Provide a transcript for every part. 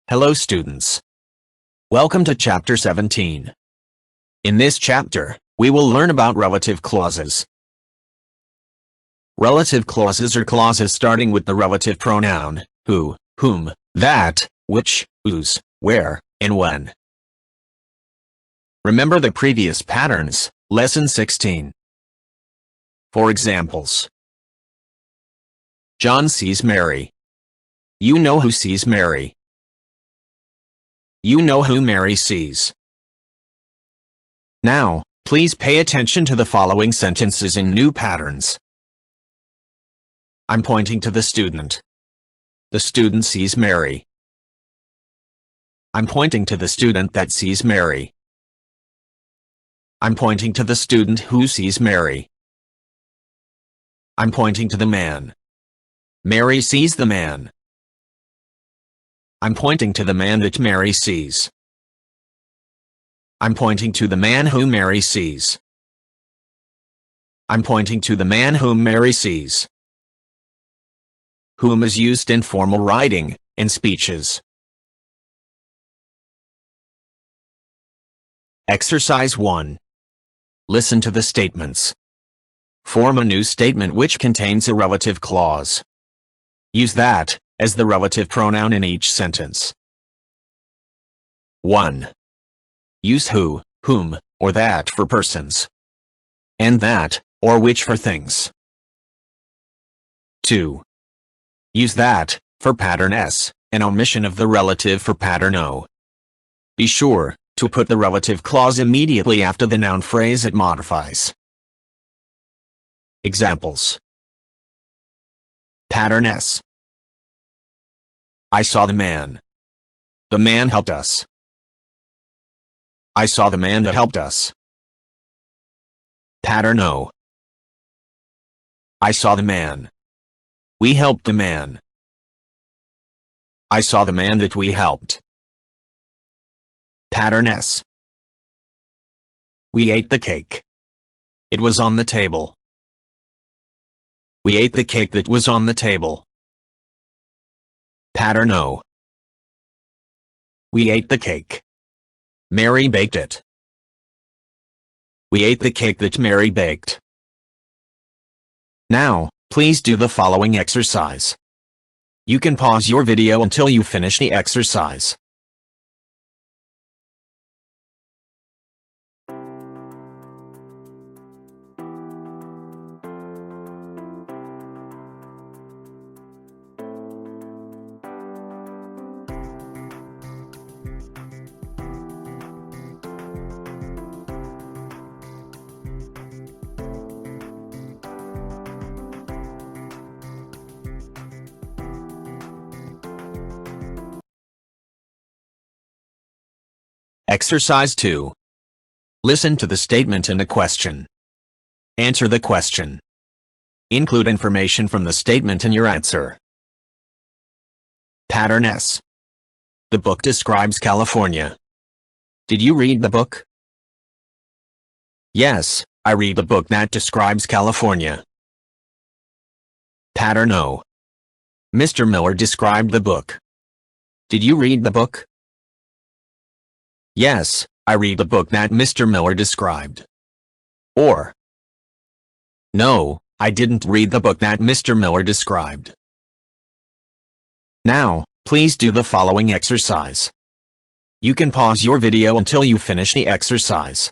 Hello students. Welcome to Chapter 17. In this chapter, we will learn about relative clauses. Relative clauses are clauses starting with the relative pronoun, who, whom, that, which, whose, where, and when. Remember the previous patterns, Lesson 16. For examples. John sees Mary. You know who sees Mary. You know who Mary sees. Now, please pay attention to the following sentences in new patterns. I'm pointing to the student. The student sees Mary. I'm pointing to the student that sees Mary. I'm pointing to the student who sees Mary. I'm pointing to the man. Mary sees the man. I'm pointing to the man that Mary sees. I'm pointing to the man whom Mary sees. I'm pointing to the man whom Mary sees. Whom is used in formal writing, in speeches. Exercise 1. Listen to the statements. Form a new statement which contains a relative clause. Use that as the relative pronoun in each sentence. 1. Use who, whom, or that for persons. And that, or which for things. 2. Use that for pattern S, and omission of the relative for pattern O. Be sure to put the relative clause immediately after the noun phrase it modifies. Examples. Pattern S. I saw the man. The man helped us. I saw the man that helped us. Pattern O. I saw the man. We helped the man. I saw the man that we helped. Pattern S. We ate the cake. It was on the table. We ate the cake that was on the table. Pattern O. We ate the cake. Mary baked it. We ate the cake that Mary baked. Now, please do the following exercise. You can pause your video until you finish the exercise. Exercise 2. Listen to the statement and a question. Answer the question. Include information from the statement in your answer. Pattern S. The book describes California. Did you read the book? Yes, I read the book that describes California. Pattern O. Mr. Miller described the book. Did you read the book? Yes, I read the book that Mr. Miller described. Or, no, I didn't read the book that Mr. Miller described. Now, please do the following exercise. You can pause your video until you finish the exercise.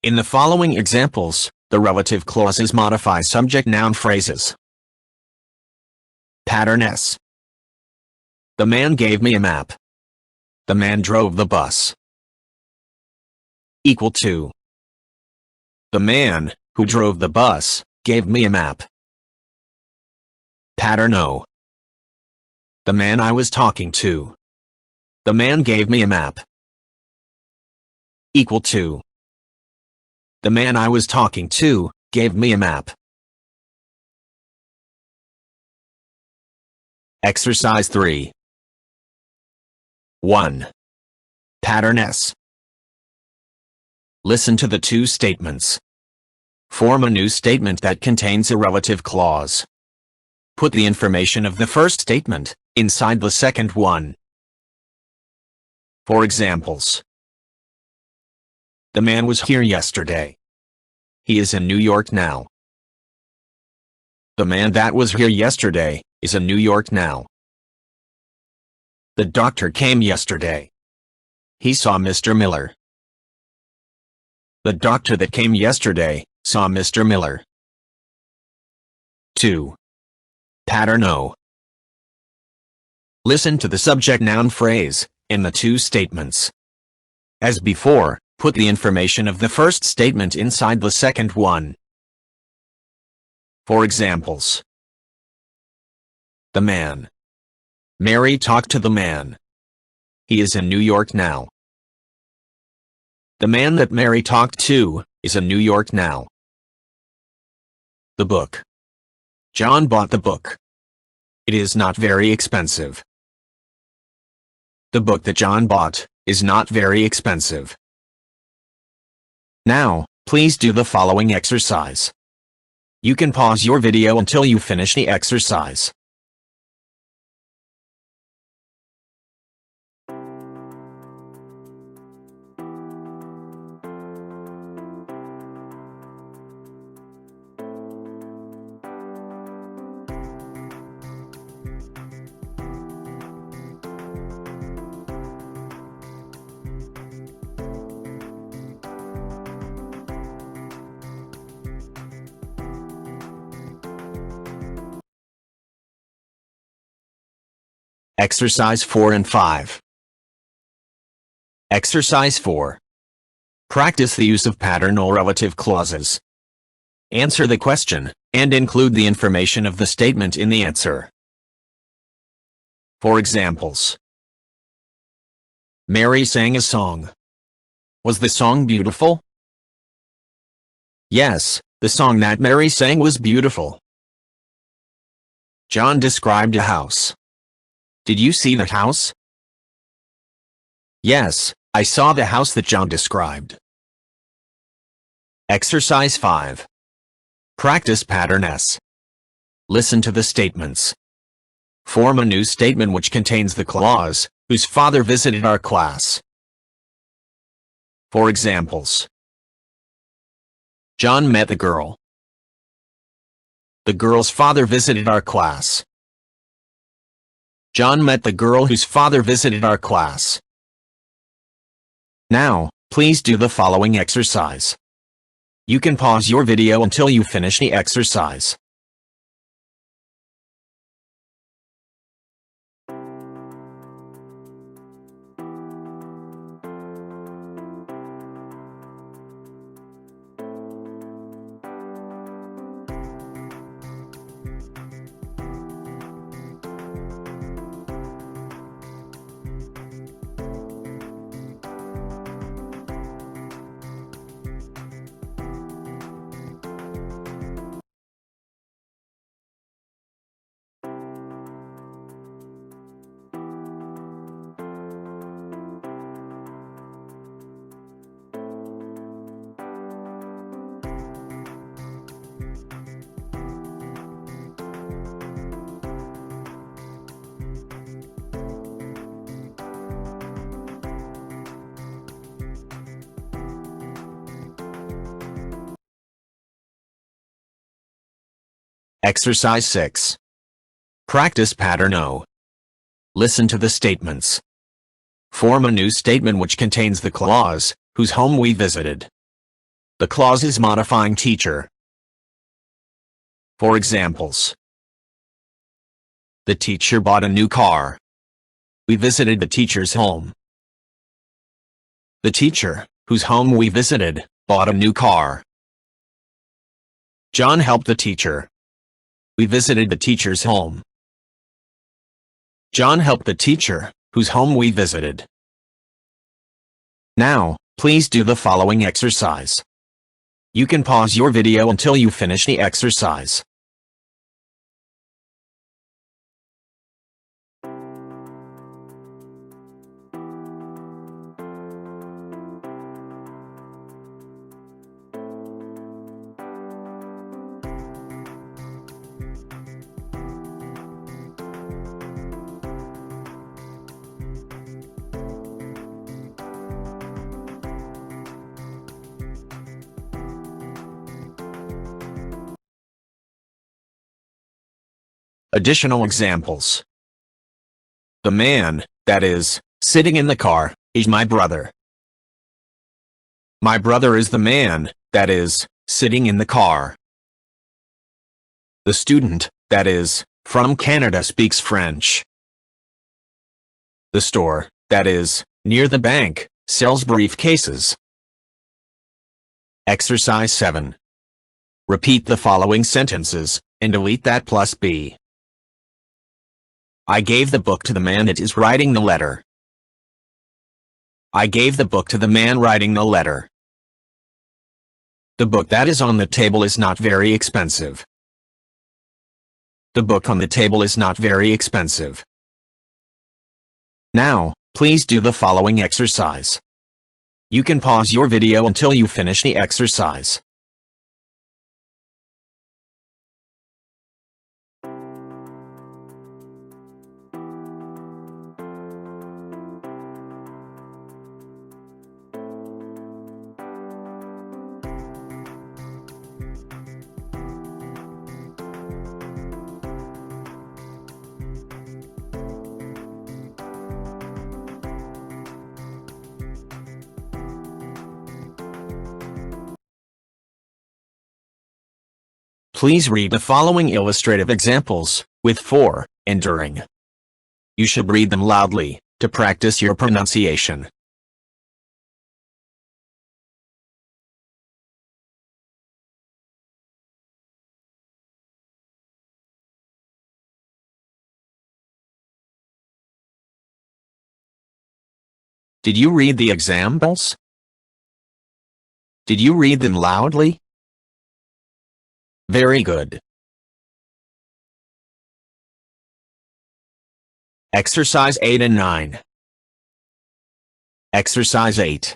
In the following examples, the relative clauses modify subject-noun phrases. Pattern S. The man gave me a map. The man drove the bus. Equal to. The man, who drove the bus, gave me a map. Pattern O. The man I was talking to. The man gave me a map. Equal to. The man I was talking to gave me a map. Exercise 3. 1. Pattern S. Listen to the two statements. Form a new statement that contains a relative clause. Put the information of the first statement inside the second one. For examples. The man was here yesterday. He is in New York now. The man that was here yesterday is in New York now. The doctor came yesterday. He saw Mr. Miller. The doctor that came yesterday saw Mr. Miller. 2. Pattern O. Listen to the subject noun phrase in the two statements. As before, put the information of the first statement inside the second one. For examples. The man. Mary talked to the man. He is in New York now. The man that Mary talked to is in New York now. The book. John bought the book. It is not very expensive. The book that John bought is not very expensive. Now, please do the following exercise. You can pause your video until you finish the exercise. Exercise 4 and 5. Exercise 4. Practice the use of pattern or relative clauses. Answer the question, and include the information of the statement in the answer. For examples. Mary sang a song. Was the song beautiful? Yes, the song that Mary sang was beautiful. John described a house. Did you see the house? Yes, I saw the house that John described. Exercise 5. Practice pattern S. Listen to the statements. Form a new statement which contains the clause, whose father visited our class. For examples. John met the girl. The girl's father visited our class. John met the girl whose father visited our class. Now, please do the following exercise. You can pause your video until you finish the exercise. Exercise 6. Practice pattern O. Listen to the statements. Form a new statement which contains the clause, whose home we visited. The clause is modifying teacher. For examples. The teacher bought a new car. We visited the teacher's home. The teacher, whose home we visited, bought a new car. John helped the teacher. We visited the teacher's home. John helped the teacher, whose home we visited. Now, please do the following exercise. You can pause your video until you finish the exercise. Additional examples. The man, that is, sitting in the car, is my brother. My brother is the man, that is, sitting in the car. The student, that is, from Canada speaks French. The store, that is, near the bank, sells briefcases. Exercise 7. Repeat the following sentences, and delete that plus B. I gave the book to the man that is writing the letter. I gave the book to the man writing the letter. The book that is on the table is not very expensive. The book on the table is not very expensive. Now, please do the following exercise. You can pause your video until you finish the exercise. Please read the following illustrative examples, with for, and during. You should read them loudly, to practice your pronunciation. Did you read the examples? Did you read them loudly? Very good. Exercise 8 and 9. Exercise 8.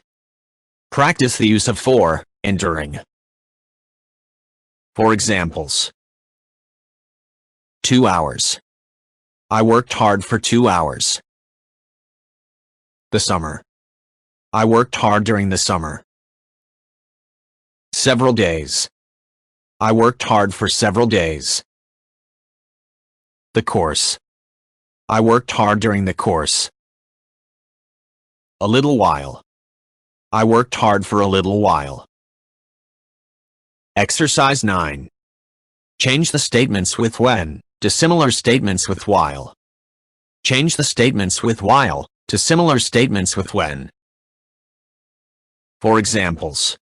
Practice the use of for, and during. For examples. 2 hours. I worked hard for 2 hours. The summer. I worked hard during the summer. Several days. I worked hard for several days. The course. I worked hard during the course. A little while. I worked hard for a little while. Exercise 9. Change the statements with when to similar statements with while. Change the statements with while to similar statements with when. For examples.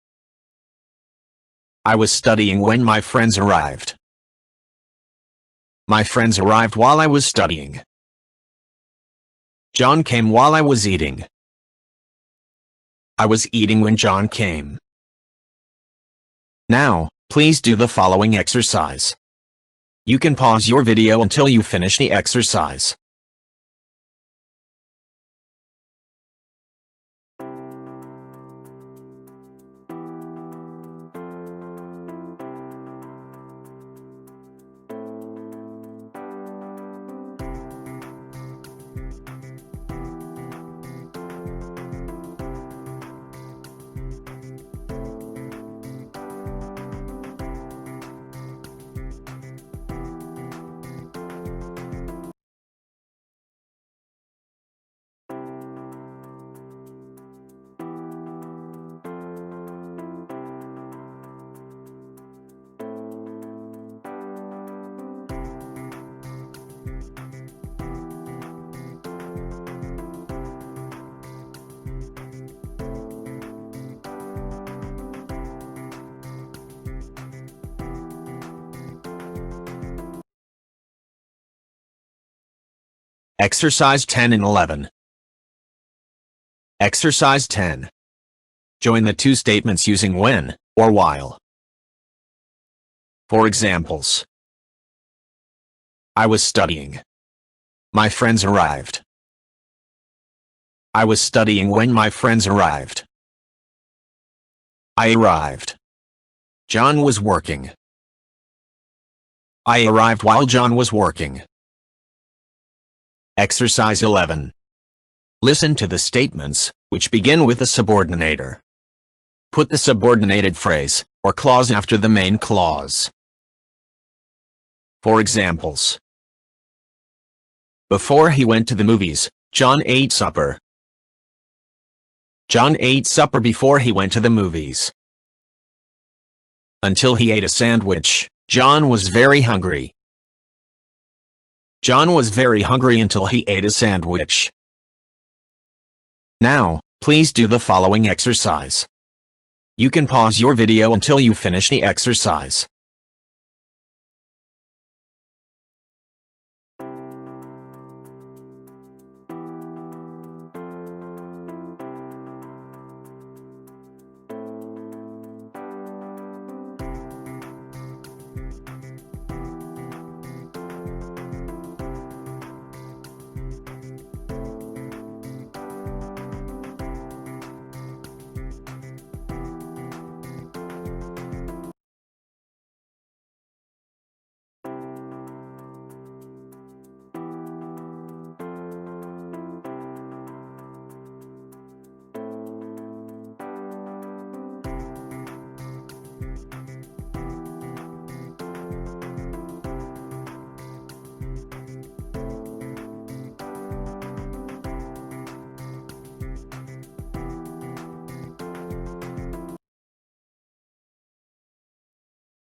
I was studying when my friends arrived. My friends arrived while I was studying. John came while I was eating. I was eating when John came. Now, please do the following exercise. You can pause your video until you finish the exercise. Exercise 10 and 11. Exercise 10. Join the two statements using when or while. For examples. I was studying. My friends arrived. I was studying when my friends arrived. I arrived. John was working. I arrived while John was working. Exercise 11. Listen to the statements, which begin with a subordinator. Put the subordinated phrase, or clause after the main clause. For examples. Before he went to the movies, John ate supper. John ate supper before he went to the movies. Until he ate a sandwich, John was very hungry. John was very hungry until he ate a sandwich. Now, please do the following exercise. You can pause your video until you finish the exercise.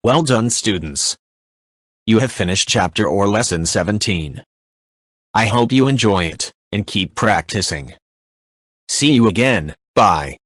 Well done, students. You have finished chapter or lesson 17. I hope you enjoy it, and keep practicing. See you again, bye.